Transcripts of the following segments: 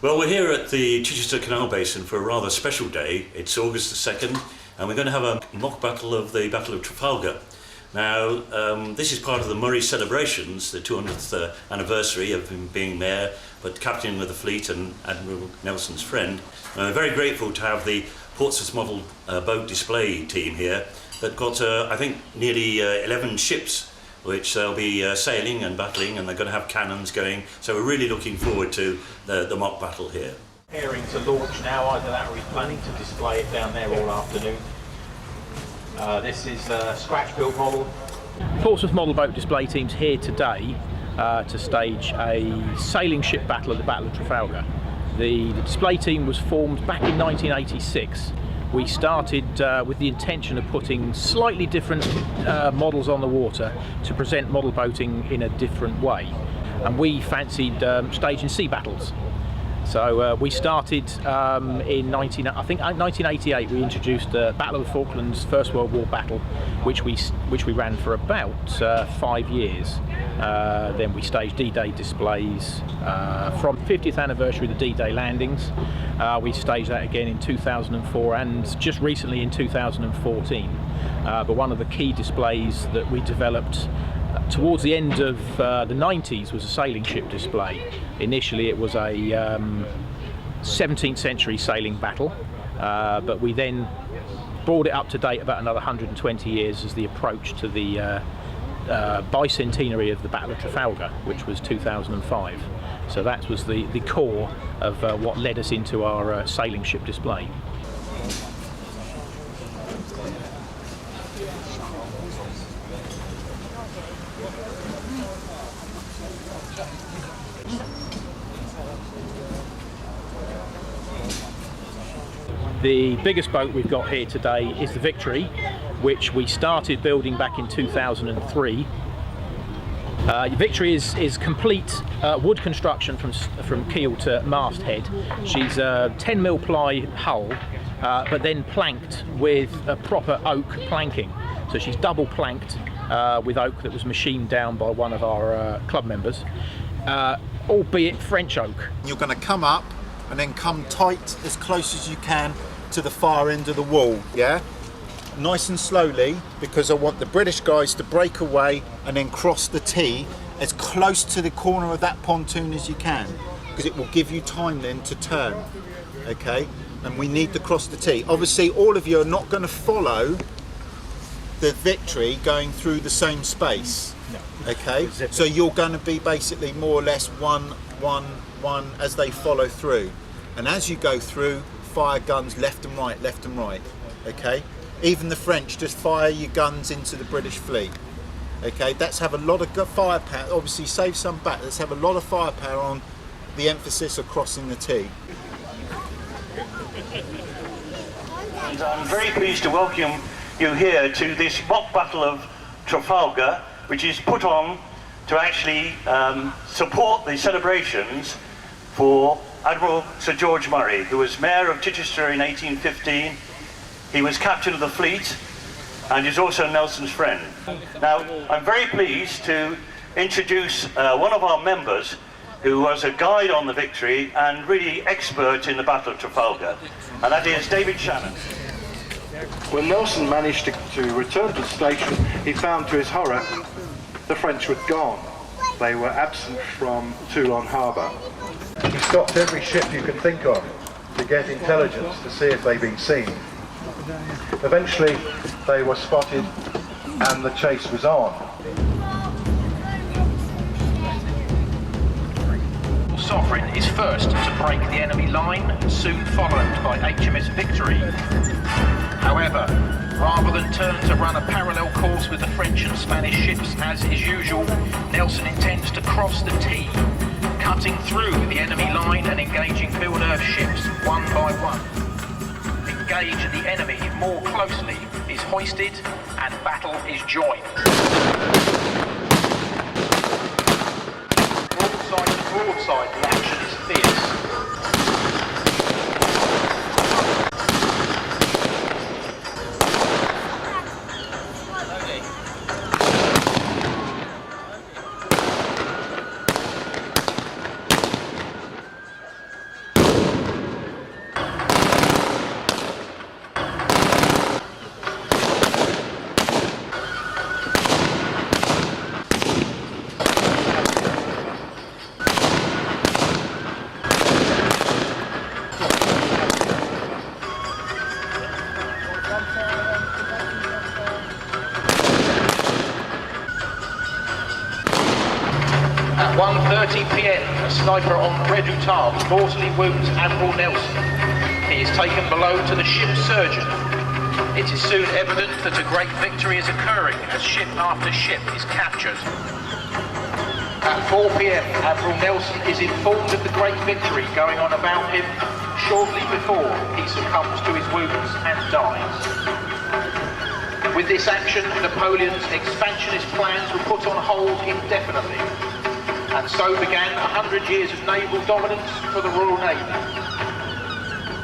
Well, we're here at the Chichester Canal Basin for a rather special day. It's August the 2nd, and we're going to have a mock battle of the Battle of Trafalgar. Now, this is part of the Murray celebrations, the 200th anniversary of him being mayor, but captain of the fleet and Admiral Nelson's friend. And we're very grateful to have the Portsmouth model boat display team here that got, I think, nearly 11 ships which they'll be sailing and battling, and they're going to have cannons going. So we're really looking forward to the mock battle here. Preparing to launch now, either that or he's planning to display it down there all afternoon. This is a scratch-built model. Portsmouth model boat display team's here today to stage a sailing ship battle at the Battle of Trafalgar. The display team was formed back in 1986. We started with the intention of putting slightly different models on the water to present model boating in a different way, and we fancied staging sea battles. So we started in 1988. We introduced the Battle of the Falklands, First World War battle, which we ran for about 5 years. Then we staged D-Day displays from 50th anniversary of the D-Day landings. We staged that again in 2004 and just recently in 2014. But one of the key displays that we developed towards the end of the 90s was a sailing ship display. Initially it was a 17th century sailing battle, but we then brought it up to date about another 120 years as the approach to the bicentenary of the Battle of Trafalgar, which was 2005. So that was the core of what led us into our sailing ship display. The biggest boat we've got here today is the Victory, which we started building back in 2003. Victory is complete wood construction from keel to masthead. She's a 10mm ply hull, but then planked with a proper oak planking. So she's double planked with oak that was machined down by one of our club members, albeit French oak. You're going to come up and then come tight as close as you can to the far end of the wall, yeah? Nice and slowly, because I want the British guys to break away and then cross the T as close to the corner of that pontoon as you can, because it will give you time then to turn, okay? And we need to cross the T. Obviously, all of you are not going to follow the Victory going through the same space, okay? So you're going to be basically more or less one as they follow through. And as you go through, fire guns left and right, okay? Even the French, just fire your guns into the British fleet, okay? Let's have a lot of firepower, obviously save some back, let's have a lot of firepower on the emphasis of crossing the T. And I'm very pleased to welcome you here to this mock battle of Trafalgar, which is put on to actually support the celebrations for Admiral Sir George Murray, who was Mayor of Chichester in 1815. He was captain of the fleet and is also Nelson's friend. Now, I'm very pleased to introduce one of our members who was a guide on the Victory and really expert in the Battle of Trafalgar, and that is David Shannon. When Nelson managed to return to the station, he found to his horror the French were gone. They were absent from Toulon harbour. He stopped every ship you could think of to get intelligence to see if they'd been seen. Eventually they were spotted and the chase was on. Sovereign is first to break the enemy line, soon followed by HMS Victory. However, rather than turn to run a parallel course with the French and Spanish ships as is usual, Nelson intends to cross the T, cutting through the enemy line and engaging Field Earth ships one by one. Engage the enemy more closely is hoisted and battle is joined. Broadside to broadside, the action is fierce. 1:30 p.m, a sniper en redoubt mortally wounds Admiral Nelson. He is taken below to the ship's surgeon. It is soon evident that a great victory is occurring as ship after ship is captured. At 4 p.m, Admiral Nelson is informed of the great victory going on about him shortly before he succumbs to his wounds and dies. With this action, Napoleon's expansionist plans were put on hold indefinitely, and so began 100 years of naval dominance for the Royal Navy.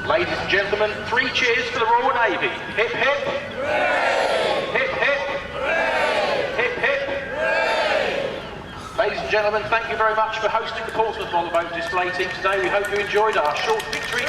Ladies and gentlemen, 3 cheers for the Royal Navy. Hip hip! Hooray! Hip hip! Hooray! Hip hip! Hooray! Ladies and gentlemen, thank you very much for hosting the Portsmouth Model Boat Display Team today. We hope you enjoyed our short victory.